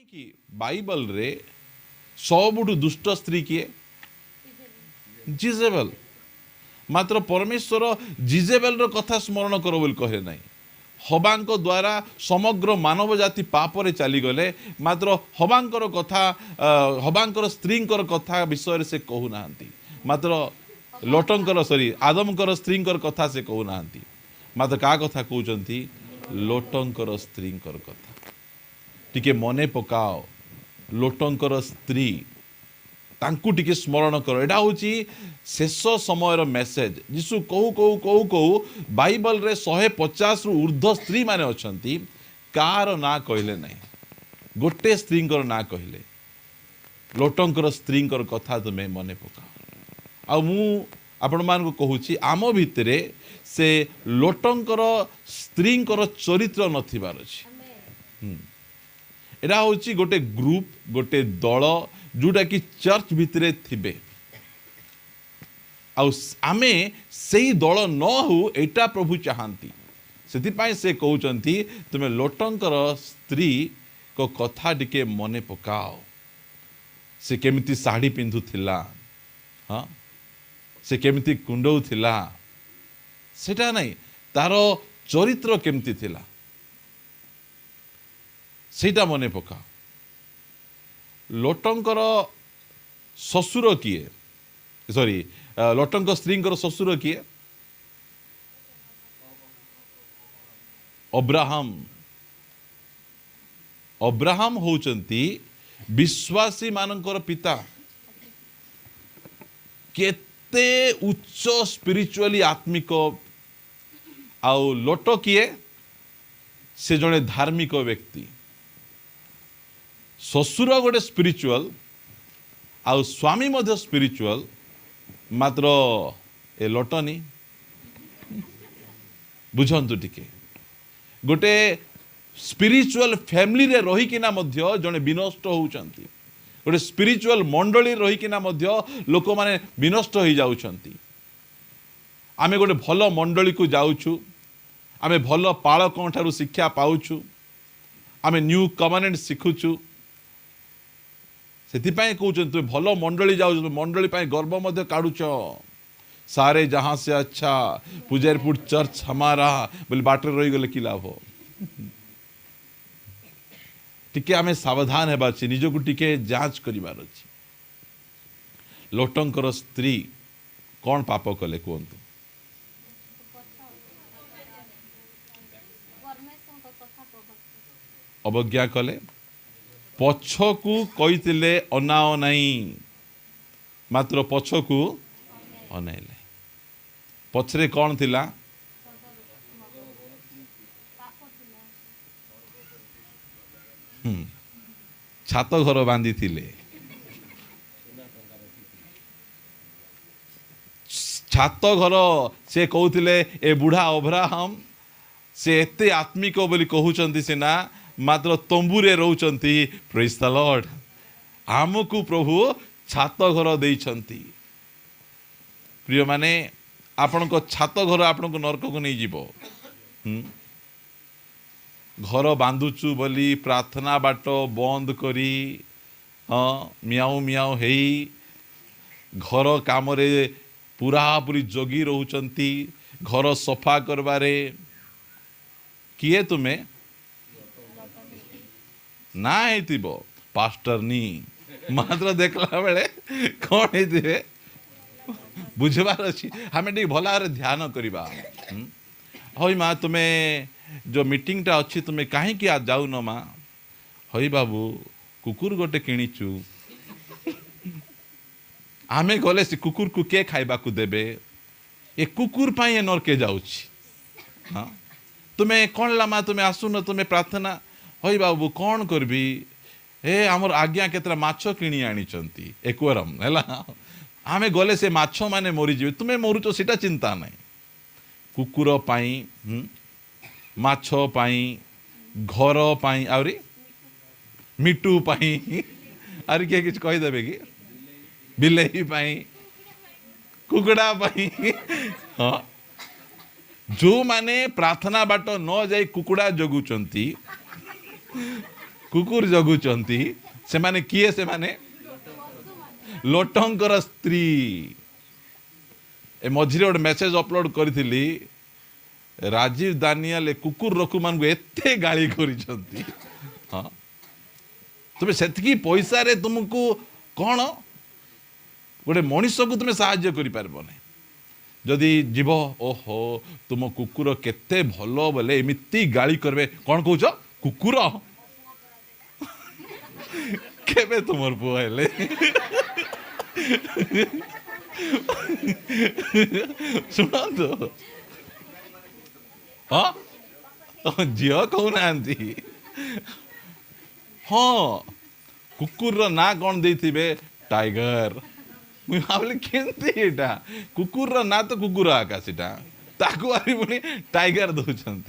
कि बाइबल रे सबुठु दुष्ट स्त्री किए जिजेबेल मात्र परमेश्वर जिजेबेल रो कथा स्मरण करो बोली कहे नहीं हबांक द्वारा समग्र मानव जाति पापरे चली गले मात्र हबांकर कथा हबांकर स्त्रींकर कथा विषय से कहू नाहंती मात्र लोटंकर सॉरी आदमकर स्त्रींकर कथा से कहू नाहंती मात्र का कथा कहउचंती लोटंकर स्त्रींकर कथा टिके मने पकाओ लोटंकर स्त्री तांकु टिके स्मरण करो एटा होची शेष समय मेसेज जीशु कहू कहू कहू कहू बाइबल रे 150 रु ऊर्ध्व स्त्री माने अछंती कार ना कहले नहीं गोटे स्त्रींकर ना कहले लोटंकर स्त्रींकर कथा तुमे मने पकाओ आ मु आपण मान को कहूची आम भितरे से लोटंकर स्त्रींकर चरित्र नथिबार अछि एटा होची गोटे ग्रुप गोटे दल जोटा कि चर्च भितरे थिबे आमे सेई दल न हो एटा प्रभु चाहंती सेति से कहउचंती तुमे लोटंकर स्त्री को कथा टिके मने पकाओ से केमिति साड़ी पिंधुथिला हाँ से केमिति कुंडौ थिला सेटा नहीं तारो चरित्र केमिति थिला सेटा मने पकाओ लोटंकर ससुर किए सॉरी लोटंक स्त्रींकर ससुर किए अब्राहम अब्राहम होचंती विश्वासी मानकर पिता केते उच्च स्पिरिचुअली आत्मिक आउ लोट किए से जने धार्मिक व्यक्ति ससुर गोटे स्पिरिचुअल आउ स्वामी मध्य स्पिरिचुअल मात्र ए लोटनी बुझंतु टिके गोटे स्पिरिचुअल फैमिली रे रही किना मध्य जने विनष्ट होउचंती गोटे स्पिरिचुअल मंडली रही किना मध्य लोक माने विनष्ट हो जाउचंती आमे गोटे भलो मंडली को जाउछु आमे भलो पालकों ठारू शिक्षा पाउछु आमे न्यू कवनेंट शिखुछु से कहते तुम भल मंडली जाओ मंडली गर्व मध्य काढ़ुच सारे जहां से अच्छा पुजारीपुर चर्च हमारा बोले बाटर रही गले कि लाभ टिके आमे सावधान हेबार छी निज को टिके जांच करिवार अछि लोटंकर स्त्री कौन पाप कले कहतु अवज्ञा कले पछकू कहीतिले अनाओ नहीं मात्र पछकू अनाइले पछरे कौन थिला छात घर बांधी थिले छात घर से कहूतिले ए बुढ़ा अब्राहम से एते आत्मिक बोली कहउचंती सिना मात्र तंबुरे रोचंती प्रेज द लॉर्ड आमको प्रभु छात घर देइछंती प्रिय माने आपण को छात घर आपण को नरक को नहीं जीवो घर बांधुचु बोली प्रार्थना बाट बंद करी हाँ मियाऊ मियाऊ हेई घर काम रे पूरा पूरी जोगी रहउचंती घर सफा करबारे किए तुम्हें ना हेतिबो पास्टर नी मात्र देखला बेले कौन हेतिबे बुझबार अछि हमें ठीक भला रे ध्यान करिबा होई माँ तुम्हें जो मीटिंग टा अच्छी तुम्हें कहीं कि आज जाऊ न माँ होई बाबू कुकुर गोटे किणीचु आमे गले से कुकुर को के खाइबा को देबे ए कुकुर पाई ए नरके जाउछि हाँ तुम्हें कौन लामा तुम्हें आसुन तुम्हें प्रार्थना होई बाबू कौन करबी ए हमर आज्ञा केतरा माछ किणी आनिचंती एक्वेरियम हैला आमे गले से माछ माने मरी जिवे तुम्हें मरुचो सेटा चिंता नहीं कुकुर पाई माछ पाई घर पाई आउरी मिटू पाई आर के किछ कहि देबे कि बिलेई पाई कुकुड़ा पाई हाँ जो माने प्रार्थना बाट न जाई कुकुड़ा जगुचंती कुकुर जगुचंती से माने किए से माने लोटंकर स्त्री ए मझिरे गोटे मेसेज अपलोड करी राजीव दानियल कुकुर रखु मान एते गाली करिसंती हाँ तुम से पैसा रे तुमको कौन गोटे मनीष को तुम साहाय्य करि पारबो नै जदि जीव ओहो तुम कुकुर केते भलो बोले एमिति गाली करबे कौन कहूछ कुकुर केबे तुमर पुआ हेले सुनंतु हाँ झील कहूना हाँ कुकुर ना कौन देथिबे टाइगर मुझे भाविली केमती कुकुर ना तो कुकुर आका सीटा ताकू आरी पुणी टाइगर दौरान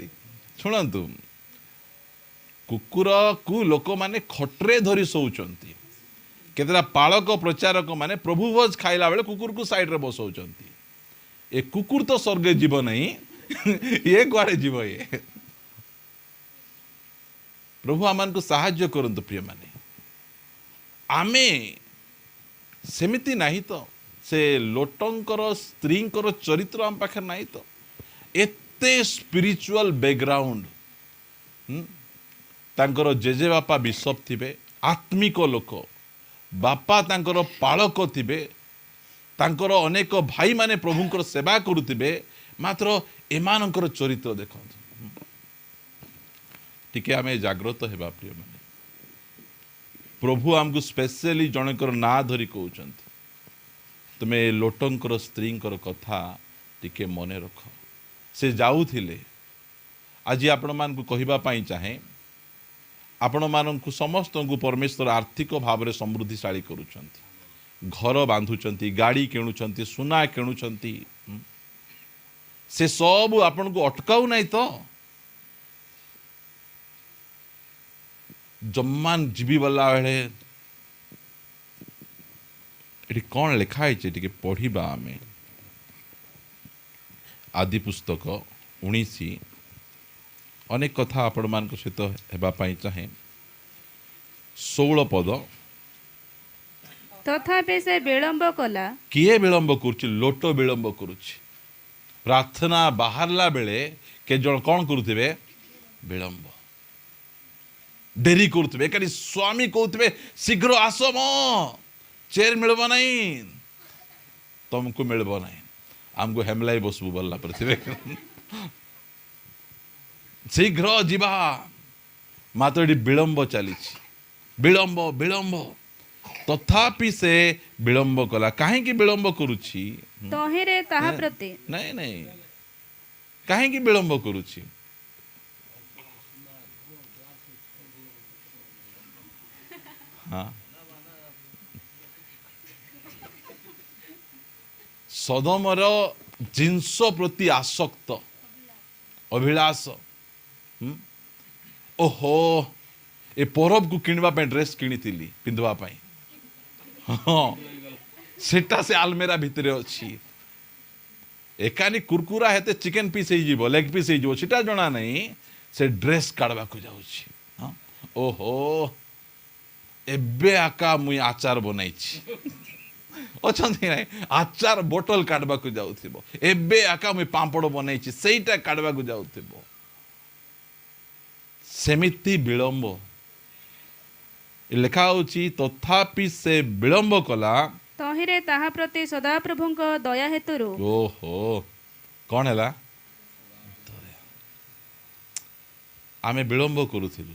शुणु कुकुर को लोक माने खटरे धरी शोचंती केतरा पालक प्रचारक माने प्रभु भोज खाइला बेले कुकुर को साइड रे बसौचंती ए कुकुर तो स्वर्ग जीव नहीं ये कुआड़े जीव ये प्रभु आमान को साहाय्य करंतु प्रिय माने आमे सेमिति नहीं तो से लोटंकर स्त्रींकर चरित्र आम पाखे नहीं तो एते स्पिरिचुअल बैकग्राउंड तांकर जेजे बापा बिशप थिबे आत्मिक लोक बापा तांकर पालक थिबे तांकर अनेक भाई माने प्रभुंकर सेवा करुथिबे मात्र एमानकर चरित्र देखंतु टिके आमे जागृत हेबा प्रिय माने प्रभु आमको स्पेशली जनकर ना धरी कहते तुम्हें लोटंकर स्त्रींकर कथा टिके मने रख से जाऊथिले आज आपण मान को कहिबा पाई चाहे आपण मान को समस्त को परमेश्वर आर्थिक भाव में समृद्धिशाली करुछंती घर बांधुचंती गाड़ी किणुचंती सुना किणुचंती से सब आपण को अटकाऊ नहीं तो जम्मान जीवी वाला बेले ये कौन लिखाई टे पढ़ा आम आदि पुस्तक 19 अनेक कथा आपण मान सहित होगापाई चाहे 16 पद तथापि से विलंब कला किए विलंब करुच्ची लोट विलंब करुच्ची प्रार्थना बाहरला बेले के जन कौन करुथिबे विलंब डेरी करुवे कहीं स्वामी कहते शीघ्र आस म चेयर मिलब नहीं तुमको मिलब नहीं आमको हेमलाई बसबू बोलला पर शीघ्र जीवा मात्र ये विलंब चली विलंब विलंब तथापि से विलंब कला कहीं विलंब करुच्ची तहिरे ताहा प्रति नहीं नहीं कहीं विलंब करुच्ची हाँ सदमर जिनस प्रति आसक्त अभिलाष ओहो ए परब को किणवा ड्रेस किनी पिंधवा हाँ सेटा से आलमेरा भितर अच्छी एकानी कुरकुरा हेते चिकेन पीस हो लेग पीस हो सीटा जना नहीं से ड्रेस काढ़वा को जाउछि हाँ ओहो एबे आका मुई आचार बनाई अच्छा आचार बोतल काढ़वा को जाउथिबो एबे आका मुई पांपड़ बनाई सेटा काढ़वा को जाउथिबो सेमिति विलंब लिखा होची तथापि से विलंब कला तहिरे ताहा प्रति सदाप्रभुंक दया हेतुरु ओहो कौन है आमे विलंब करूथिलु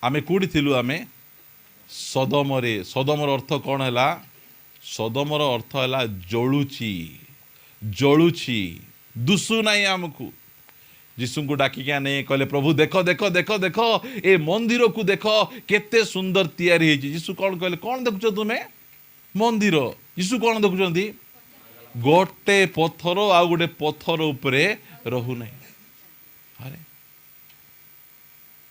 आमे कोडी थिलु आमे सदमरे सदमर अर्थ कौन है सदमर अर्थ है जलुची जलुची दुसु नहीं आमको जीशु को डाकिक नहीं कहले प्रभु देख देख देख देख ए मंदिर को देख केते सुंदर तैयारी होती जीशु कौन कहले कौन देखुच तुम्हें मंदिर जीशु कौन देखुंत गोटे पथर आ गोटे पथर उपरे रहू नहीं अरे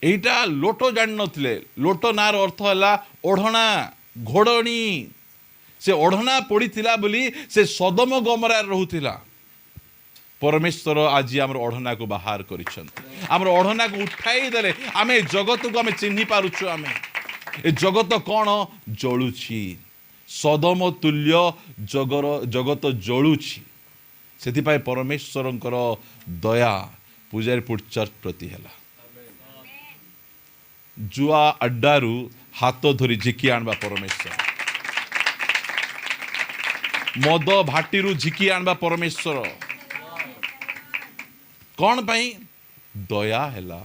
एटा लोटो जान नथिले लोटो नार अर्थ है ओढ़ना घोड़नी से ओढ़ना पड़ी बोली से सदम गमरा रहूथिला परमेश्वर आज आम ओढ़ना को बाहर कर ओढ़ना को उठाई देले आम जगत को आम चिन्ह पारुछु आम ए जगत कौन जलुछि सदम तुल्य जगत जलुछि से परमेश्वर दया पूजारीपुर चर्च प्रति है जुआ अड्डारू हाथ धरी झिकी आनबा परमेश्वर मद भाटीरू झिकी आनबा परमेश्वर कौन पाई दया हैला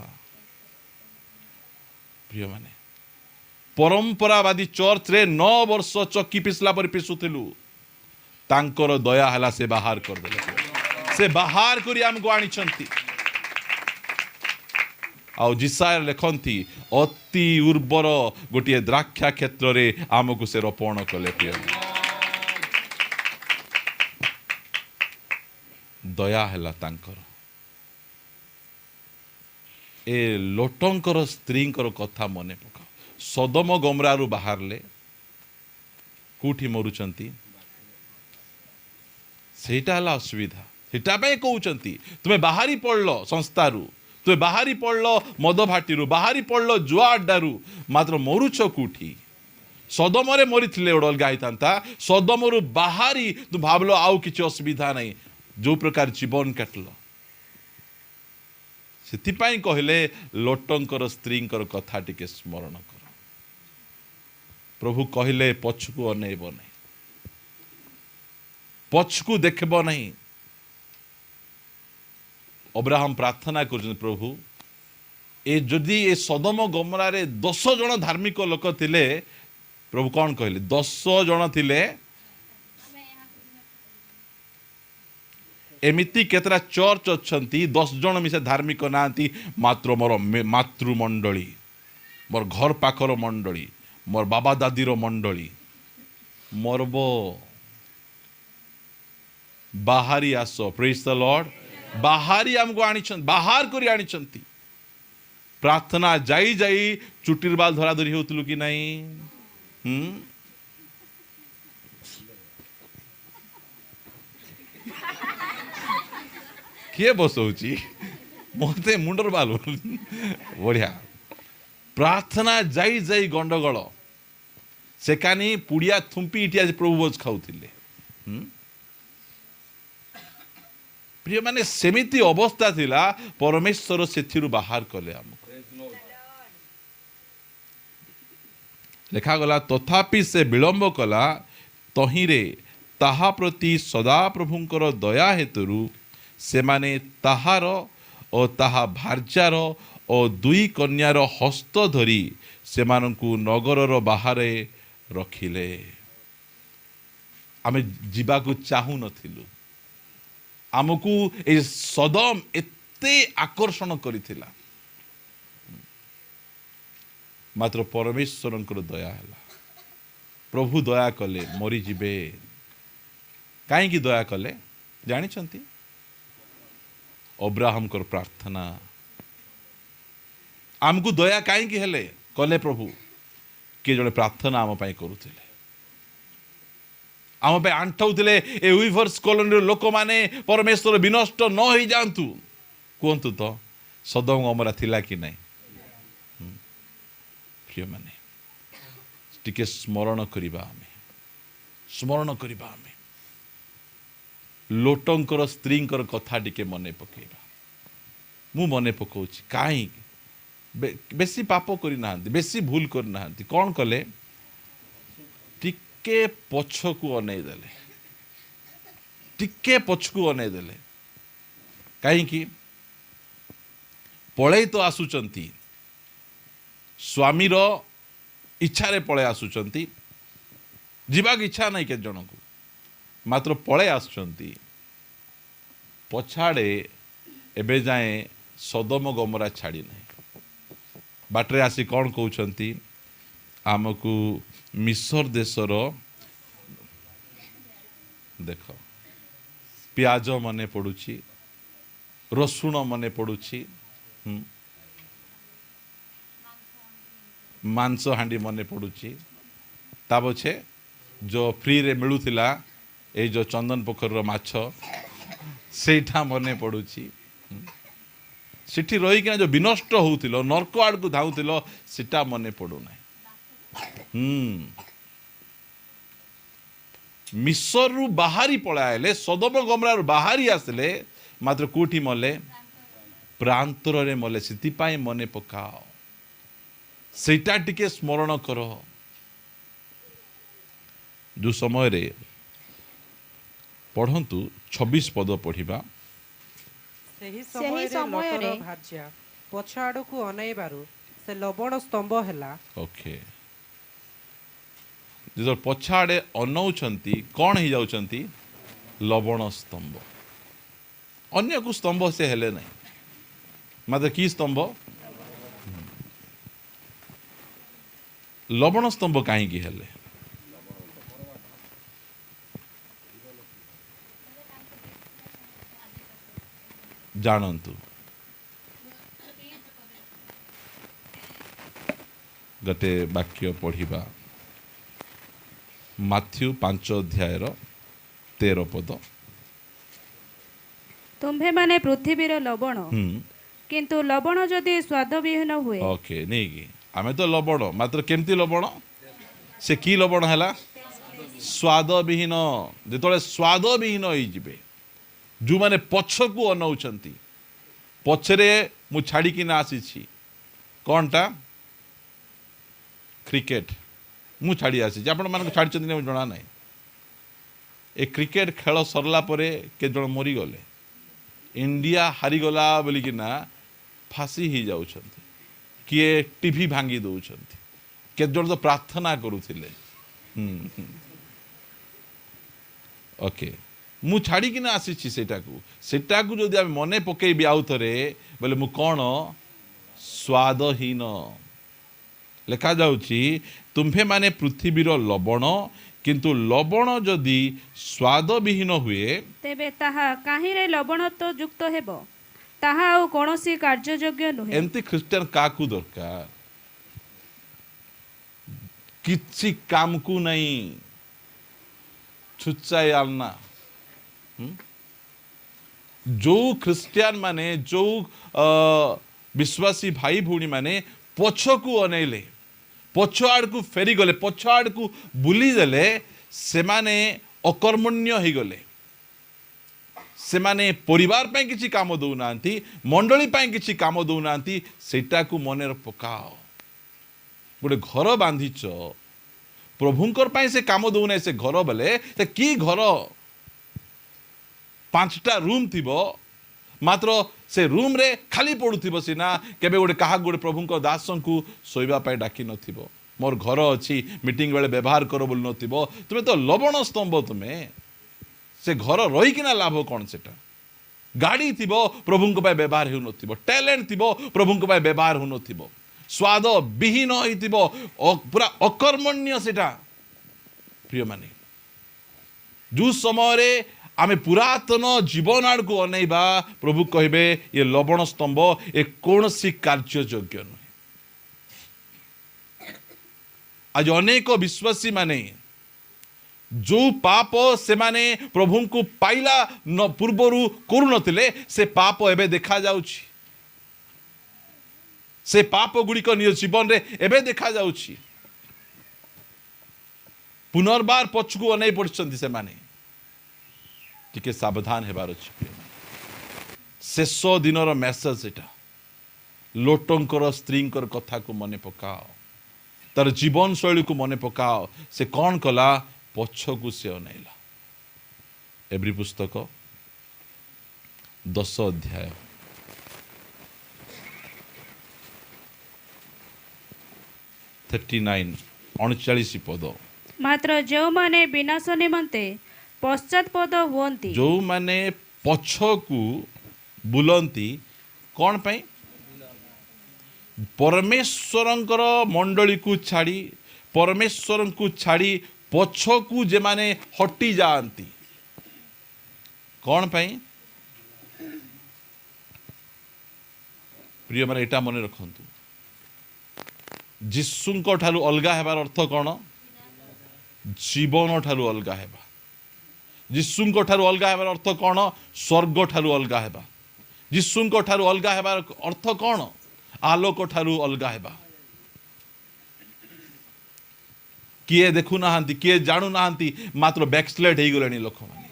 प्रिय माने परंपरावादी चर्च रे 9 वर्ष चक्की पिसला पर पिसुथिलु तांकर दया हैला से बाहर कर देले से बाहर करी हमको आनी छंती आउ जिसाय लेखंती अति उर्वर गोटे द्राक्षा क्षेत्र रे आमको से रोपण कले प्रिय दया हैला तांकर ए लोटंकर स्त्रींकर कथा मने पका सदम गमरारू बाहरले कोठी मरुचंती सेटा हला असुविधा सेटा पे कहउचंती तुमे बाहरी पड़लो संस्थारू तुमे बाहरी पड़लो मद भाटीरू बाहरी पड़लो जुआ अड्डारू मात्र मरुच कोठी सदमरे मरिथिले ओडल गाइतांता सदमरू बाहरी तू भाबलो आउ किछि असुविधा नहीं जो प्रकार जीवन काटलो सेथिपाई कहले लोटंकर स्त्रींकर कथा टिके स्मरण कर प्रभु कहले पछकू अनेब नहीं पछकू देखब नहीं अब्राहम प्रार्थना कर प्रभु ए जदि ए सदम गमरा रे 10 जन धार्मिक लोक थिले प्रभु कौन कहले 10 जन थिले एमिति केतरा चर्च अच्छंती 10 जन मिसे धार्मिक नांती मात्र मोर मातृमंडली मोर घर पाखर मंडली मोर बाबा दादीर मंडली मोरब बाहरी आस प्रेज द लॉर्ड बाहरी हमको आनी बाहर करी आनी प्रार्थना जाई जाई चुटीर बाल धरा धरी होतलु कि नहीं किए बसौची मते मुंडर बाल बढ़िया प्रार्थना जाई जाई गंडगोल सेकानी पुड़िया थुम्पी इटी आज प्रभु बोझ खाऊथिले प्रिय माने सेमिति अवस्था थिला परमेश्वर सेथिरु बाहर कले हमको लेखा गला तथापि से विलंब कला तहिरे ताहा प्रति सदा प्रभुंकर दया हेतुरु से माने ताहार और ताहा भार्जार और दुई कन्यार हस्त धरी से मानकु नगरर बाहरे रखिले आमे जीवाकु चाहू नथिलु आमको ए सदम एते आकर्षण करिथिला मात्र परमेश्वरंकर दया हैला प्रभु दया कले मरी जिबे काहे की दया कले जानि छंती अब्राहम कर प्रार्थना आमको दया काहे की हेले कले प्रभु के जड़े प्रार्थना आम पाई करुथिले आम पे आंठाउथिले ए उइवर्स कॉलोनी लोक माने परमेश्वर विनष्ट न हो जांतु कहतु तो सदम गमरा थिला कि नहीं प्रिय माने टिके स्मरण करिबा आमे लोटंकर स्त्रींकर कथा टिके मने पकेबा मु मने पकाउछि काहे बेसी पाप करि नाहंती बेसी भूल करि नाहंती कौन कले टिके पछकू अनै देले कहीं पळै तो आसुचंती स्वामीर इच्छा रे पळै आसुचंती जीवाक इच्छा नहीं के जन को मात्र पळै आसुचंती पछाड़े एबे जाए सदम गमरा छाड़ी नहीं बाटरे आसी कौन कहउचंती आमको मिस्र देशर देख प्याज मने पड़ुची रसुण मने पड़ुची मांस हांडी मने पड़ुची ता पछे जो फ्री रे मिलुथिला ए जो चंदन पोखर माछ ସେଇଟା ମନେ ପଡ଼ୁଛି। ସେଠି ରହିକିନା ଯେଉଁ ବିନଷ୍ଟ ହେଉଥିଲ, ନର୍କ ଆଡ଼କୁ ଧାଉଁଥିଲ, ସେଟା ମନେ ପଡ଼ୁନାହିଁ। ମିଶରରୁ ବାହାରି ପଳାଇଲେ, ସଦମ ଗମରାରୁ ବାହାରି ଆସିଲେ, ମାତ୍ର କେଉଁଠି ମଲେ? ପ୍ରାନ୍ତରରେ ମଲେ। ସେଥିପାଇଁ ମନେ ପକାଅ, ସେଇଟା ଟିକେ ସ୍ମରଣ କର। ଯେଉଁ ସମୟରେ ପଢ଼ନ୍ତୁ 26 ପଦ ପଢ଼ିବା। ସେହି ସେହି ସମୟରେ ସମୟରେ ଲଟର ଭାର୍ଯ୍ୟା ପଛ ଆଡ଼କୁ ଅନାଇବାରୁ ସେ ଲବଣ ସ୍ତମ୍ଭ ହେଲା। ଓକେ, ଯେତେବେଳେ ପଛ ଆଡ଼େ ଅନଉଛନ୍ତି, କ'ଣ ହେଇଯାଉଛନ୍ତି? ଲବଣ ସ୍ତମ୍ଭ। ଅନ୍ୟକୁ ସ୍ତମ୍ଭ ସେ ହେଲେ ନାହିଁ, ମାତ୍ର କି ସ୍ତମ୍ଭ? ଲବଣ ସ୍ତମ୍ଭ କାହିଁକି ହେଲେ? ଜାଣନ୍ତୁ, ଗୋଟେ ବାକ୍ୟ ପଢ଼ିବା, ମାଥ୍ୟୁ 5 ଅଧ୍ୟାୟର 13 ପଦ। ତୁମ୍ଭେମାନେ ପୃଥିବୀର ଲବଣ, କିନ୍ତୁ ଲବଣ ଯଦି ସ୍ୱାଦବିହୀନ ହୁଏ। ଓକେ, ନେଇକି ଆମେ ତ ଲବଣ, ମାତ୍ର କେମିତି ଲବଣ? ସେ କି ଲବଣ ହେଲା? ସ୍ୱାଦବିହୀନ। ଯେତେବେଳେ ସ୍ୱାଦବିହୀନ ହେଇଯିବେ, ଯେଉଁମାନେ ପଛକୁ ଅନଉଛନ୍ତି, ପଛରେ ମୁଁ ଛାଡ଼ିକିନା ଆସିଛି, କ'ଣଟା? କ୍ରିକେଟ ମୁଁ ଛାଡ଼ି ଆସିଛି। ଆପଣମାନଙ୍କୁ ଛାଡ଼ିଛନ୍ତି ନା ଜଣା ନାହିଁ। ଏ କ୍ରିକେଟ ଖେଳ ସରିଲା ପରେ କେତେ ଜଣ ମରିଗଲେ, ଇଣ୍ଡିଆ ହାରିଗଲା ବୋଲିକିନା ଫାଶୀ ହେଇଯାଉଛନ୍ତି, କିଏ ଟିଭି ଭାଙ୍ଗି ଦେଉଛନ୍ତି, କେତେ ଜଣ ତ ପ୍ରାର୍ଥନା କରୁଥିଲେ। ଓକେ, ମୁଁ ଛାଡ଼ିକିନା ଆସିଛି ସେଟାକୁ ଯଦି ଆମେ ମନେ ପକେଇବି ଆଉ ଥରେ, ବୋଲେ ମୁଁ କ'ଣ? ସ୍ୱାଦହୀନ। ଲେଖାଯାଉଛି, ତୁମ୍ଭେମାନେ ପୃଥିବୀର ଲବଣ, କିନ୍ତୁ ଲବଣ ଯଦି ସ୍ୱାଦବିହୀନ ହୁଏ, ତେବେ ତାହା କାହିଁରେ ଲବଣତ୍ୱ ଯୁକ୍ତ ହେବ? ତାହା ଆଉ କୌଣସି କାର୍ଯ୍ୟଯୋଗ୍ୟ ନୁହେଁ। ଏମିତି ଖ୍ରୀଷ୍ଟିଆନ କାହାକୁ ଦରକାର? କିଛି କାମକୁ ନାହିଁ, ଛୁଚାଇ ଆଲନା। ଯେଉଁ ଖ୍ରୀଷ୍ଟିଆନ ମାନେ, ଯେଉଁ ବିଶ୍ୱାସୀ ଭାଇ ଭଉଣୀ ମାନେ ପଛକୁ ଅନେଇଲେ, ପଛ ଆଡ଼କୁ ଫେରିଗଲେ, ପଛ ଆଡ଼କୁ ବୁଲିଦେଲେ, ସେମାନେ ଅକର୍ମଣ୍ୟ ହେଇଗଲେ। ସେମାନେ ପରିବାର ପାଇଁ କିଛି କାମ ଦେଉନାହାନ୍ତି, ମଣ୍ଡଳୀ ପାଇଁ କିଛି କାମ ଦେଉନାହାନ୍ତି। ସେଇଟାକୁ ମନେ ପକାଅ। ଗୋଟେ ଘର ବାନ୍ଧିଛ, ପ୍ରଭୁଙ୍କର ପାଇଁ ସେ କାମ ଦେଉନାହିଁ। ସେ ଘର ବେଲେ ସେ କି ଘର? 5ଟା ରୁମ୍ ଥିବ, ମାତ୍ର ସେ ରୁମ୍ରେ ଖାଲି ପଡ଼ୁଥିବ ସିନା, କେବେ ଗୋଟେ କାହାକୁ ଗୋଟେ ପ୍ରଭୁଙ୍କ ଦାସଙ୍କୁ ଶୋଇବା ପାଇଁ ଡାକି ନଥିବ। ମୋର ଘର ଅଛି, ମିଟିଂ ବେଳେ ବ୍ୟବହାର କର ବୋଲି ନଥିବ। ତୁମେ ତ ଲବଣ ସ୍ତମ୍ଭ। ତୁମେ ସେ ଘର ରହିକିନା ଲାଭ କ'ଣ? ସେଟା ଗାଡ଼ି ଥିବ, ପ୍ରଭୁଙ୍କ ପାଇଁ ବ୍ୟବହାର ହେଉନଥିବ। ଟ୍ୟାଲେଣ୍ଟ ଥିବ, ପ୍ରଭୁଙ୍କ ପାଇଁ ବ୍ୟବହାର ହେଉନଥିବ। ସ୍ୱାଦ ବିହୀନ ହେଇଥିବ, ପୁରା ଅକର୍ମଣ୍ୟ ସେଟା। ପ୍ରିୟମାନେ, ଯେଉଁ ସମୟରେ ଆମେ ପୁରାତନ ଜୀବନ ଆଡ଼କୁ ଅନେଇବା, ପ୍ରଭୁ କହିବେ ଏ ଲବଣ ସ୍ତମ୍ଭ, ଏ କୌଣସି କାର୍ଯ୍ୟଯୋଗ୍ୟ ନୁହେଁ। ଆଜି ଅନେକ ବିଶ୍ୱାସୀ ମାନେ ଯେଉଁ ପାପ ସେମାନେ ପ୍ରଭୁଙ୍କୁ ପାଇଲା ପୂର୍ବରୁ କରୁନଥିଲେ, ସେ ପାପ ଏବେ ଦେଖାଯାଉଛି। ସେ ପାପ ଗୁଡ଼ିକ ନିଜ ଜୀବନରେ ଏବେ ଦେଖାଯାଉଛି। ପୁନର୍ବାର ପଛକୁ ଅନେଇ ପଡ଼ିଛନ୍ତି ସେମାନେ। ଟିକେ ସାବଧାନ ହେବାର ଅଛି। ଶେଷ ଦିନର ମେସେଜ ଏଟା। ଲୋଟଙ୍କର ସ୍ତ୍ରୀଙ୍କର କଥାକୁ ମନେ ପକାଅ, ତାର ଜୀବନ ଶୈଳୀକୁ ମନେ ପକାଅ। ସେ କ'ଣ କଲା? ପଛକୁ ସେ ଅନେଇଲା। ଏବ୍ରୀ ପୁସ୍ତକ 10 ଅଧ୍ୟାୟ 39 ପଦ। ମାତ୍ର ଯେଉଁମାନେ ବିନାଶ ନିମନ୍ତେ ପଶ୍ଚାତପଦ ହୁଅନ୍ତି, ଯେଉଁମାନେ ପଛକୁ ବୁଲନ୍ତି, କ'ଣ ପାଇଁ? ପରମେଶ୍ୱରଙ୍କର ମଣ୍ଡଳୀକୁ ଛାଡ଼ି, ପରମେଶ୍ୱରଙ୍କୁ ଛାଡ଼ି ପଛକୁ ଯେମାନେ ହଟି ଯାଆନ୍ତି, କ'ଣ ପାଇଁ? ପ୍ରିୟମାନେ, ଏଇଟା ମନେ ରଖନ୍ତୁ, ଯୀଶୁଙ୍କ ଠାରୁ ଅଲଗା ହେବାର ଅର୍ଥ କ'ଣ? ଜୀବନ ଠାରୁ ଅଲଗା ହେବା। ଯୀଶୁଙ୍କ ଠାରୁ ଅଲଗା ହେବାର ଅର୍ଥ କ'ଣ? ସ୍ୱର୍ଗ ଠାରୁ ଅଲଗା ହେବା। ଯୀଶୁଙ୍କ ଠାରୁ ଅଲଗା ହେବାର ଅର୍ଥ କ'ଣ? ଆଲୋକ ଠାରୁ ଅଲଗା ହେବା। କିଏ ଦେଖୁନାହାନ୍ତି, କିଏ ଜାଣୁନାହାନ୍ତି, ମାତ୍ର ବ୍ୟାକସ୍ଲେଡ୍ ହେଇଗଲେଣି ଲୋକମାନେ।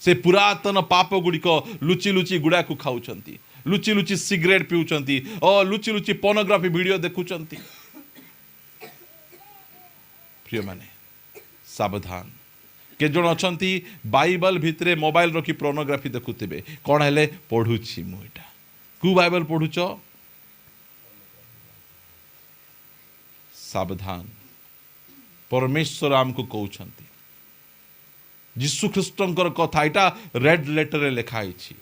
ସେ ପୁରାତନ ପାପ ଗୁଡ଼ିକ ଲୁଚି ଲୁଚି ଗୁଡ଼ାକୁ ଖାଉଛନ୍ତି, ଲୁଚି ଲୁଚି ସିଗାରେଟ୍ ପିଉଛନ୍ତି ଓ ଲୁଚି ଲୁଚି ପର୍ନୋଗ୍ରାଫି ଭିଡ଼ିଓ ଦେଖୁଛନ୍ତି। ପ୍ରିୟମାନେ ସାବଧାନ। କେତେ ଜଣ ଅଛନ୍ତି ବାଇବଲ ଭିତରେ ମୋବାଇଲ ରଖି ପର୍ନୋଗ୍ରାଫି ଦେଖୁଥିବେ। କ'ଣ ହେଲେ? ପଢ଼ୁଛି ମୁଁ ଏଇଟା। କେଉଁ ବାଇବଲ ପଢ଼ୁଛ? ସାବଧାନ। ପରମେଶ୍ୱର ଆମକୁ କହୁଛନ୍ତି, ଯୀଶୁ ଖ୍ରୀଷ୍ଟଙ୍କର କଥା ଏଇଟା ରେଡ୍ ଲେଟରରେ ଲେଖା ହେଇଛି।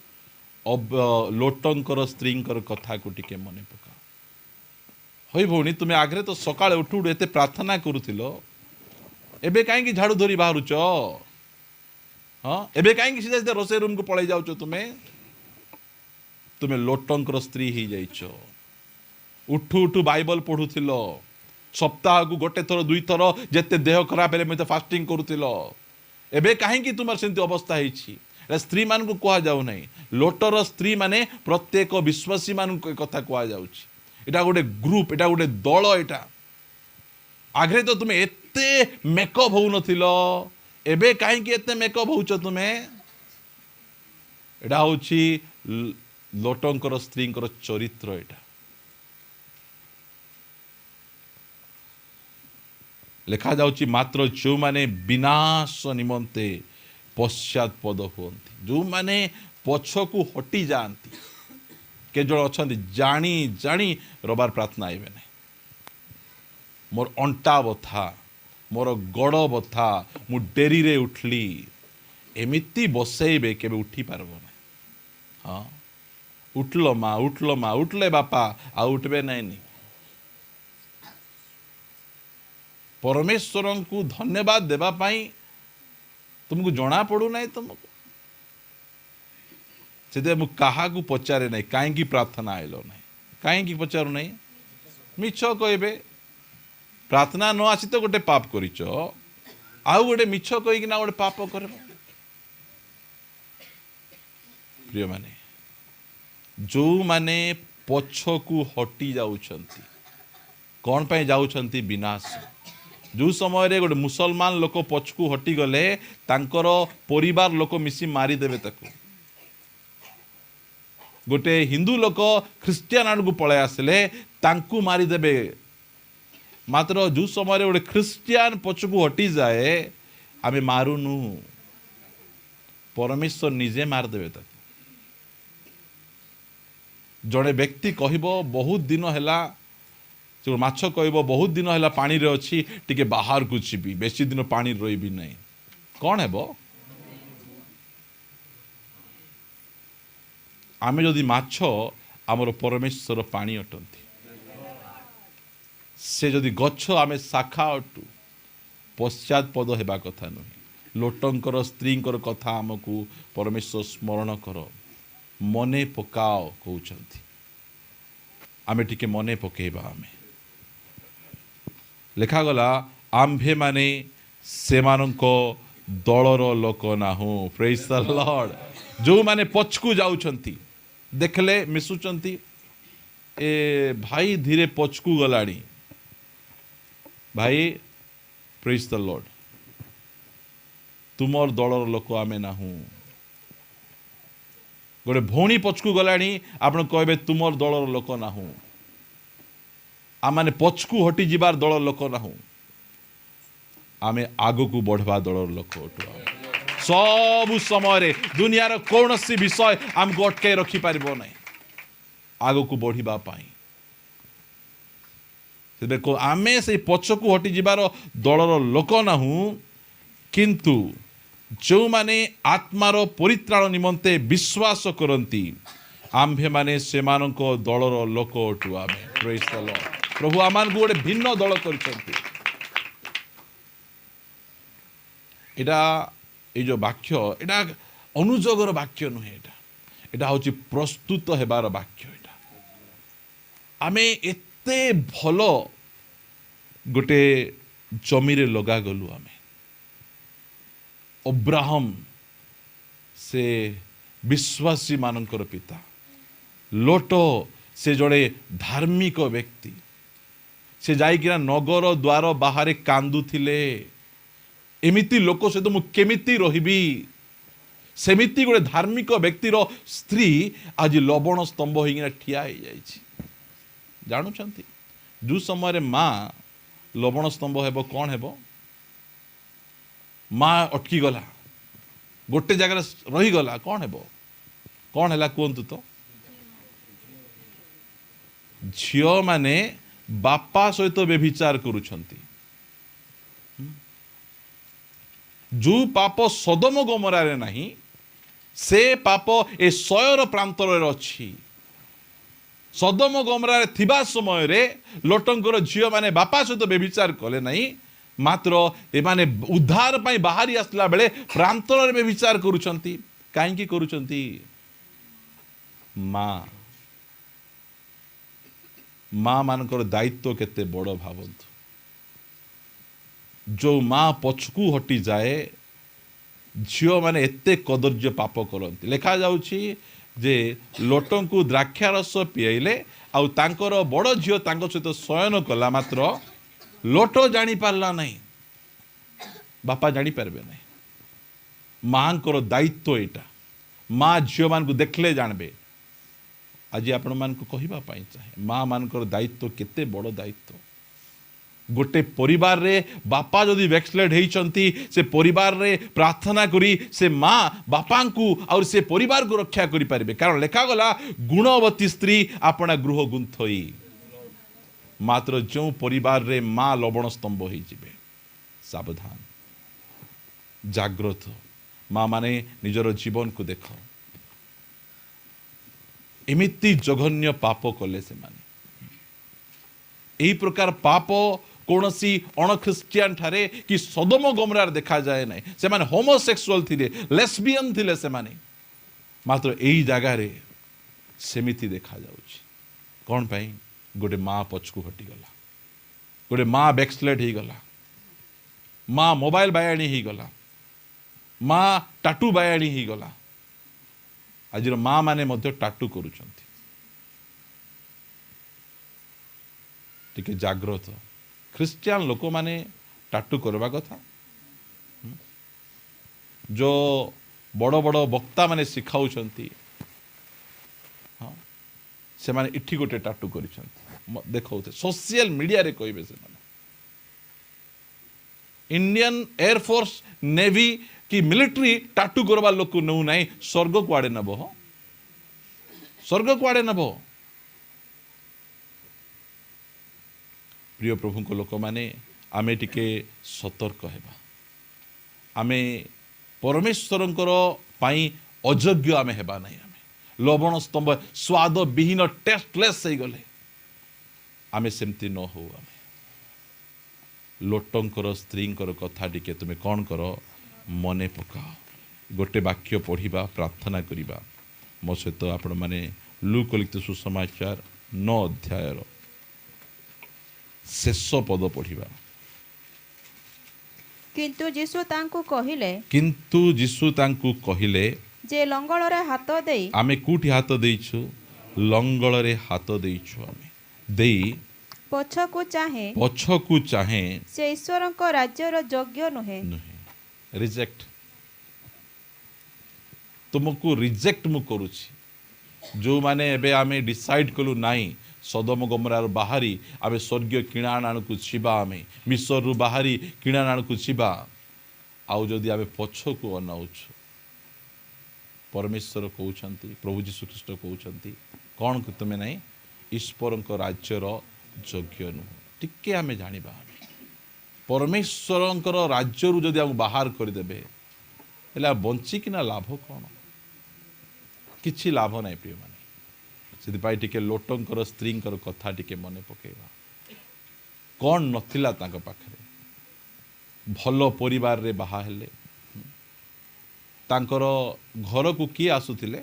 ଲୋଟଙ୍କର ସ୍ତ୍ରୀଙ୍କର କଥାକୁ ଟିକେ ମନେ ପକାଅ। ହଇ ଭଉଣୀ, ତୁମେ ଆଗରେ ତ ସକାଳେ ଉଠୁ ଉଠୁ ଏତେ ପ୍ରାର୍ଥନା କରୁଥିଲ, ଏବେ କାହିଁକି ଝାଡ଼ୁ ଧରି ବାହାରୁଛ? ହଁ, ଏବେ କାହିଁକି ସିଧା ସିଧା ରୋଷେଇ ରୁମକୁ ପଳେଇ ଯାଉଛ? ତୁମେ ଲୋଟଙ୍କର ସ୍ତ୍ରୀ ହେଇଯାଇଛ। ଉଠୁ ଉଠୁ ବାଇବଲ ପଢ଼ୁଥିଲ, ସପ୍ତାହକୁ ଗୋଟେ ଥର 2 ଥର ଯେତେ ଦେହ ଖରାପ ହେଲେ ମଧ୍ୟ ଫାଷ୍ଟିଂ କରୁଥିଲ। ଏବେ କାହିଁକି ତୁମର ସେମିତି ଅବସ୍ଥା ହେଇଛି? ଏଟା ସ୍ତ୍ରୀମାନଙ୍କୁ କୁହାଯାଉ ନାହିଁ, ଲୋଟର ସ୍ତ୍ରୀ ମାନେ ପ୍ରତ୍ୟେକ ବିଶ୍ୱାସୀ ମାନଙ୍କୁ କଥା କୁହାଯାଉଛି। ଏଟା ଗୋଟେ ଗ୍ରୁପ, ଏଟା ଗୋଟେ ଦଳ। ଏଟା ଆଗରେ ତ ତୁମେ ଏତେ ମେକଅପ୍ ହଉନଥିଲ, ଏବେ କାହିଁକି ଏତେ ମେକଅପ୍ ହଉଛ ତୁମେ? ଏଟା ହଉଛି ଲୋଟଙ୍କର ସ୍ତ୍ରୀଙ୍କର ଚରିତ୍ର। ଏଟା ଲେଖାଯାଉଛି, ମାତ୍ର ଯେଉଁମାନେ ବିନାଶ ନିମନ୍ତେ ପଶ୍ଚାତପଦ ହୁଅନ୍ତି, ଯେଉଁମାନେ ପଛକୁ ହଟି ଯାଆନ୍ତି। କେତେ ଜଣ ଅଛନ୍ତି ଜାଣି ଜାଣି ରବାର ପ୍ରାର୍ଥନା ଆଇବେ ନାହିଁ। ମୋର ଅଣ୍ଟା ବଥା, ମୋର ଗୋଡ଼ ବଥା, ମୁଁ ଡେରିରେ ଉଠିଲି, ଏମିତି ବସେଇବେ କେବେ ଉଠି ପାରିବ ନାହିଁ। ହଁ, ଉଠିଲ ମା, ଉଠିଲ ମା, ଉଠିଲେ ବାପା, ଆଉ ଉଠବେ ନାଇଁନି। ପରମେଶ୍ୱରଙ୍କୁ ଧନ୍ୟବାଦ ଦେବା ପାଇଁ ତୁମକୁ ଜଣା ପଡ଼ୁନାହିଁ। ତୁମକୁ ସେଥିପାଇଁ ମୁଁ କାହାକୁ ପଚାରେ ନାହିଁ କାହିଁକି ପ୍ରାର୍ଥନା ଆଇଲ ନାହିଁ, କାହିଁକି ପଚାରୁ ନାହିଁ। ମିଛ କହିବେ, ପ୍ରାର୍ଥନା ନ ଆସି ତ ଗୋଟେ ପାପ କରିଛ, ଆଉ ଗୋଟେ ମିଛ କହିକିନା ଗୋଟେ ପାପ କରିବ। ପ୍ରିୟମାନେ, ଯେଉଁମାନେ ପଛକୁ ହଟି ଯାଉଛନ୍ତି, କ'ଣ ପାଇଁ ଯାଉଛନ୍ତି? ବିନାଶ। ଯେଉଁ ସମୟରେ ଗୋଟେ ମୁସଲମାନ ଲୋକ ପଛକୁ ହଟିଗଲେ, ତାଙ୍କର ପରିବାର ଲୋକ ମିଶି ମାରିଦେବେ ତାକୁ। ଗୋଟେ ହିନ୍ଦୁ ଲୋକ ଖ୍ରୀଷ୍ଟିଆନ ଆଡ଼କୁ ପଳାଇ ଆସିଲେ ତାଙ୍କୁ ମାରିଦେବେ। ମାତ୍ର ଯେଉଁ ସମୟରେ ଗୋଟେ ଖ୍ରୀଷ୍ଟିଆନ ପଛକୁ ହଟିଯାଏ, ଆମେ ମାରୁନୁ, ପରମେଶ୍ୱର ନିଜେ ମାରିଦେବେ ତାକୁ। ଜଣେ ବ୍ୟକ୍ତି କହିବ ବହୁତ ଦିନ ହେଲା, ମାଛ କହିବ ବହୁତ ଦିନ ହେଲା ପାଣିରେ ଅଛି, ଟିକେ ବାହାରକୁ ଯିବି, ବେଶୀ ଦିନ ପାଣିରେ ରହିବି ନାହିଁ। କ'ଣ ହେବ? ଆମେ ଯଦି ମାଛ, ଆମର ପରମେଶ୍ୱର ପାଣି ଅଟନ୍ତି। ସେ ଯଦି ଗଛ, ଆମେ ଶାଖା ଅଟୁ। ପଶ୍ଚାତପଦ ହେବା କଥା ନୁହେଁ। ଲୋଟଙ୍କର ସ୍ତ୍ରୀଙ୍କର କଥା ଆମକୁ ପରମେଶ୍ୱର ସ୍ମରଣ କର, ମନେ ପକାଅ କହୁଛନ୍ତି। ଆମେ ଟିକେ ମନେ ପକେଇବା। ଆମେ ଲେଖାଗଲା, ଆମ୍ଭେମାନେ ସେମାନଙ୍କ ଦଳର ଲୋକ ନାହୁଁ। ପ୍ରେଜ୍ ଦ ଲର୍ଡ। ଯେଉଁମାନେ ପଛକୁ ଯାଉଛନ୍ତି, ଦେଖିଲେ ମିଶୁଛନ୍ତି, ଏ ଭାଇ ଧୀରେ ପଛକୁ ଗଲାଣି, ଭାଇ ପ୍ରେଜ୍ ଦ ଲର୍ଡ, ତୁମର ଦଳର ଲୋକ ଆମେ ନାହୁଁ। ଗୋଟେ ଭଉଣୀ ପଛକୁ ଗଲାଣି, ଆପଣ କହିବେ ତୁମର ଦଳର ଲୋକ ନାହୁଁ। ଆମେ ପଛକୁ ହଟିଯିବାର ଦଳର ଲୋକ ନାହୁଁ, ଆମେ ଆଗକୁ ବଢ଼ିବା ଦଳର ଲୋକ ଅଟୁ। ସବୁ ସମୟରେ ଦୁନିଆର କୌଣସି ବିଷୟ ଆମକୁ ଅଟକାଇ ରଖିପାରିବ ନାହିଁ ଆଗକୁ ବଢ଼ିବା ପାଇଁ। ଆମେ ସେଇ ପଛକୁ ହଟିଯିବାର ଦଳର ଲୋକ ନାହୁଁ, କିନ୍ତୁ ଯେଉଁମାନେ ଆତ୍ମାର ପରିତ୍ରାଣ ନିମନ୍ତେ ବିଶ୍ୱାସ କରନ୍ତି, ଆମ୍ଭେମାନେ ସେମାନଙ୍କ ଦଳର ଲୋକ ଅଟୁ। ଆମେ ପ୍ରେଜ୍ ଦ ଲର୍ଡ। ପ୍ରଭୁ ଆମମାନଙ୍କୁ ଗୋଟେ ଭିନ୍ନ ଦଳ କରିଛନ୍ତି। ଏଇଟା ଏଇ ଯେଉଁ ବାକ୍ୟ, ଏଇଟା ଅନୁଯୋଗର ବାକ୍ୟ ନୁହେଁ, ଏଇଟା ହେଉଛି ପ୍ରସ୍ତୁତ ହେବାର ବାକ୍ୟ। ଏଇଟା ଆମେ ଏତେ ଭଲ ଗୋଟେ ଜମିରେ ଲଗାଗଲୁ, अब्राहम से विश्वासी मानकर पिता, लोट से जड़े धार्मिक व्यक्ति, से जाइकिना नगर द्वार बाहर कांदुथिले एमिति लोक सहित मु केमिति रहिबी, सेमिति गोटे धार्मिक व्यक्तिर स्त्री आज लवण स्तंभ होइकिना ठिया हो जाइछि। जानुछंती जो समय माँ लवण स्तंभ हेबो कौन हेबो, माँ अटकी गला गोटे जगह रही गला, कौन हेबो, कौन हैला कहतु तो, झियो माने बापा सहित व्यभिचार करुछंती। जो पाप सदम गमरारे नहीं से पाप ए शयर प्रांतर अच्छी। सदम गमरारे थिबा समय रे लोटंकर झियो माने बापा सहित व्यभिचार कले नहीं, मात्र एमाने उद्धार पाई बाहरी आसला बेले प्रांतर में विचार करुछंती। काहेकि करुछंती, माँ माँ मानकर दायित्व केते बड़ भावंतु। जो माँ पछकू हटी जाए झियो माने एते कदर्य पाप करती। लेखा जाउछि जे लोटंकु द्राक्षारस पियाइले आउ तांकर बड़ झियो तांको सहित शयन कला, मात्र लोट जानी पारला नहीं, बापा जानी पारबे नहीं। माँ को दायित्व एटा, माँ झियो मान को देखले जानबे। आज आपण मान को कहिबा पाई चाहे माँ मान को दायित्व केते बड़ दायित्व। गोटे परिवार रे बापा जदि वैक्सलेट हेइचंती, से परिवार रे प्रार्थना करी से माँ बापा को और से परिवार को रक्षा करि पारिबे। कारण लेखा गला गुणवती स्त्री अपना गृह गुंथई, मात्र जो परिवार रे माँ लवण स्तंभ हो जिबे। सावधान, जाग्रत माँ माने निजर जीवन को देख। एमिति जघन्य पाप कले से माने, एही प्रकार पाप कौनसी अणख्रिस्टियान ठारे कि सदम गमरार देखा जाए ना। से माने होमोसेक्सुअल थिले, लेस्बियन थिले से माने, मात्र एही जगह रे सेमिति देखा जाउछि। कौन पाई, गोटे माँ पछकू हटिगला, गोटे माँ बैकस्लेट हो गला, माँ मोबाइल बायाणी हो गला, माँ टाटू बायाणी हो गला। आज माँ माने मध्य टाटू करुछंती। टिके जाग्रत, ख्रिस्टियान लोक माने टाटू करवा कथा। जो बड़ बड़ वक्ता माने सिखाउछंती, हाँ से माने इठी गोटे टाटू करिछंती देखौते सोशल मीडिया रे कहबे। से माने इंडियन एयरफोर्स नेवी कि मिलिट्री टाटू करवा लोक को नौ नहीं, स्वर्ग कुआड़े नब, स्वर्ग कुआड़े नब। प्रिय प्रभु को लोक माने आमे टिके सतर्क हेबा। आमे परमेश्वरंकर पाई अयोग्य आमे हेबा नहीं। आमे लवण स्तंभ स्वाद विहीन टेस्टलेस हो गले, आमे सेमती न हो। आमे लोटंकर स्त्रींकर कथा टिके तुमे कौन कर मने पकाओ। गोटे वाक्य पढ़िबा, प्रार्थना करिबा। मो सहित आपण माने लूक लिखित सुसमाचार 9 अध्यायर शेष पद पढ़िबा। किंतु यीशु तांकु कहिले जे लंगलरे हाथ देई, आमे कुठी हाथ देइछु, लंगलरे हाथ देइछु। आमे देई पछकु चाहे से ईश्वरଙ୍କ राज्यर योग्य नुहे। रिजेक्ट, तुमको रिजेक्ट मु करुछि। जो माने एबे आमे डिसाइड कलु नाई सदम गमरार बाहरी आमे स्वर्गीय किणाण को छिबा, आमे मिस्र रु बाहरी किणाण को छिबा। आउ जदि आमे पछकु अनाउछु, परमेश्वर कहउछंती, प्रभु यीशु ख्रीष्ट कहउछंती कौन कि तुमे नहीं ईश्वरଙ୍କ राज्यर योग्य नुह। टिके आमे जानिबा, परमेश्वरंकर राज्य रु जदि हम बाहर करदेबे हेला बंची किना लाभ कौन, किछि लाभ नहीं। प्रिय माने से टिके लोटंकर स्त्रींकर कथा टिके मने पकेबा। कौन नथिला तांको पाखरे, भल परिवार रे बाहा हेले, तांकर घर को किए आसुथिले,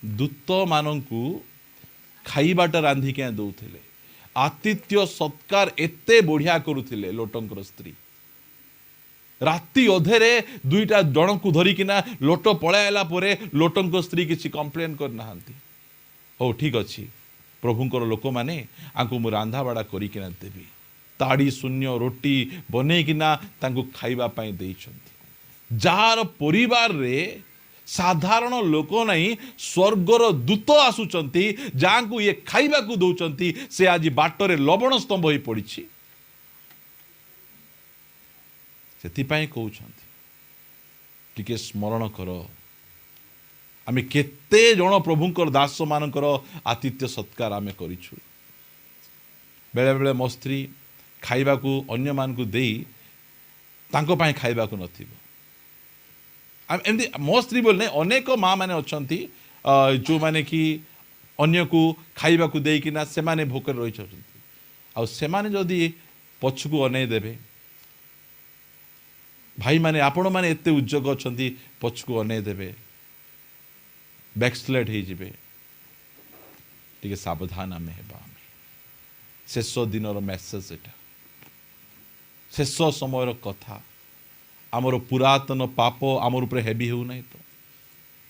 दूत मानंकु खाइबाटा रांधिके दउथिले, आतिथ्य सत्कार एते बढ़िया करुथिले लोटंकर स्त्री। राति अधेरे दुईटा जन को धरिकिना लोट पलायला परे लोटंको स्त्री किसी कंप्लेन करना हो ठीक अच्छी प्रभुंकर लोक मैंने आंको मु रांधा बाड़ा करिकिना देवी ताड़ी शून्य रोटी बनईकिना तांको खाइबा पाई देइछंती जार परिवार रे साधारण लोक नहीं स्वर्गर दूत आसुचंती जांको ये खाइबा को दउचंती से आज बाटरे लवण स्तंभ होई पड़िछि सेतिपाई कहउछंती टिके स्मरण कर आमे केते जण प्रभुंकर दास मानकर आतिथ्य सत्कार आमे करिछु बेले बेले मो स्त्री खाइबा को अन्य मान को देई तांको पाई खाइबा को नथिबो एमती मो स्त्री बोलने अनेक माँ मैंने अच्छी जो मैंने कि अन्य को खाइबा को देकिना से माने भोकर रही से माने जदि पछकू अनै देबे भाई माने आपण माने एते उद्योग अच्छी पछकू अनै देबे बैकस्लेट हो जिबे टिके सावधान आमे हेबा शेष दिनर मेसेज एटा शेष समयर कथा आमर पुरातन पाप आमर ऊपर हेवी हो नहीं तो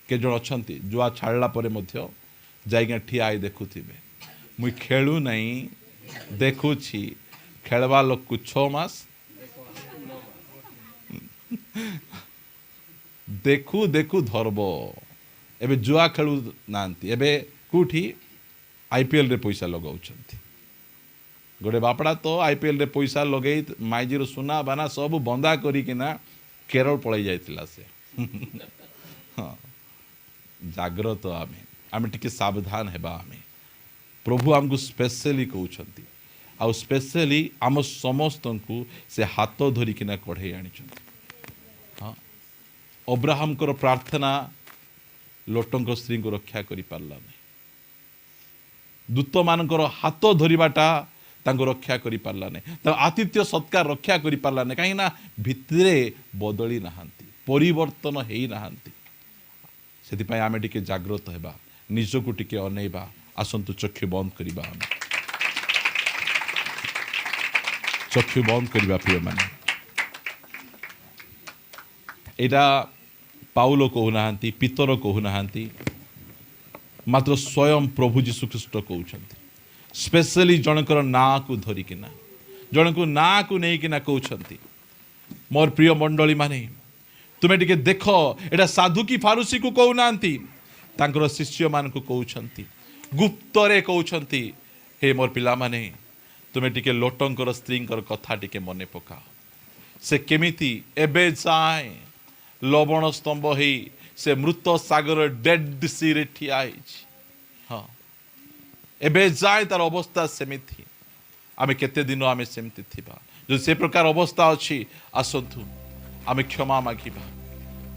के जन अच्छा जुआ छाड़ला परे मध्य जाइगा ठिया आई देखुथिबे मुई खेलु नहीं देखुछि खेलवा लोक को 6 मास देखु देखु धरबो एबे जुआ खेलु नांती एबे कोठी आईपीएल रे पैसा लगाउछंती गोटे बापड़ा तो आईपीएल रे पैसा लगे माइजीर सुना बाना सब बंदा करिकिना केरल पलि जाइतिला से हाँ जाग्रत आमे टिके सावधान हेबा आमे प्रभु आमको स्पेशली कहउछंती आ स्पेशली आम समस्त को से हाथ धरिकिना कढ़े आनिछंती हाँ अब्राहम कर प्रार्थना लोटंक स्त्री को रक्षा करि पारला नहीं दूत मानकर हाथ धरिबाटा तांको रक्षा करि पारला नहीं आतिथ्य सत्कार रक्षा करि पारला नहीं कहीं ना भितरे बदली नाहांती परिवर्तन हेई नाहांती सेतिपाई आमे टिके जागृत हेबा निजको टिके अनेबा आसंतु चक्षु बंद करिबा चक्षु बंद करिबा प्रिय माने एटा पाउलो कहूनाहांती पितर कहूनाहांती मात्र स्वयं प्रभु जीशु ख्रीष्ट कहउछंती स्पेशली जनकर ना को धरिकिना जन को ना को नेकिना कहउछंती मोर प्रिय मंडली माने तुमे टिके देख एटा साधु की फारूसी को कहूनाहांती तांकर शिष्य मान को कहउछंती गुप्त रे कहउछंती हे मोर पिला माने तुमे टिके लोटंकर स्त्रींकर कथा टिके मने पकाओ से केमिति एबे जाए लवण स्तंभ ही से मृत सागर डेड सी रे ठिया हाँ एबे जाए तार अवस्था सेमिथि आमे केते दिन आमे सेमति थिबा जो से प्रकार अवस्था अछि आसंतु आमे क्षमा मागिबा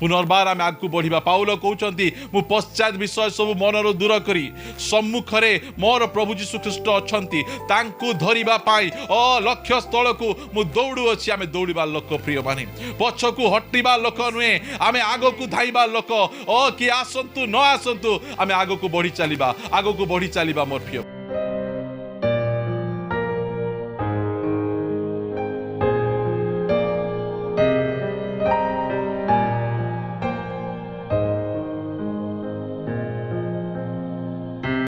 पुनर्बार आमे आगु बढ़िबा पाउलो कहउचंती मु पश्चात विषय सब मनरो दूर करी सम्मुखरे मोर प्रभु जीशु ख्रीष्ट अछंती तांकु धरिबा पाई लक्ष्य स्थल को मु दौड़ू अछि आमे दौड़िबा लोक प्रिय माने पछकु हटिबा लोक नुहे आमे आगो को धाइबा लोक कि आसंतु न आसंतु आमे आगो को बढ़ी चलिबा मोर प्रिय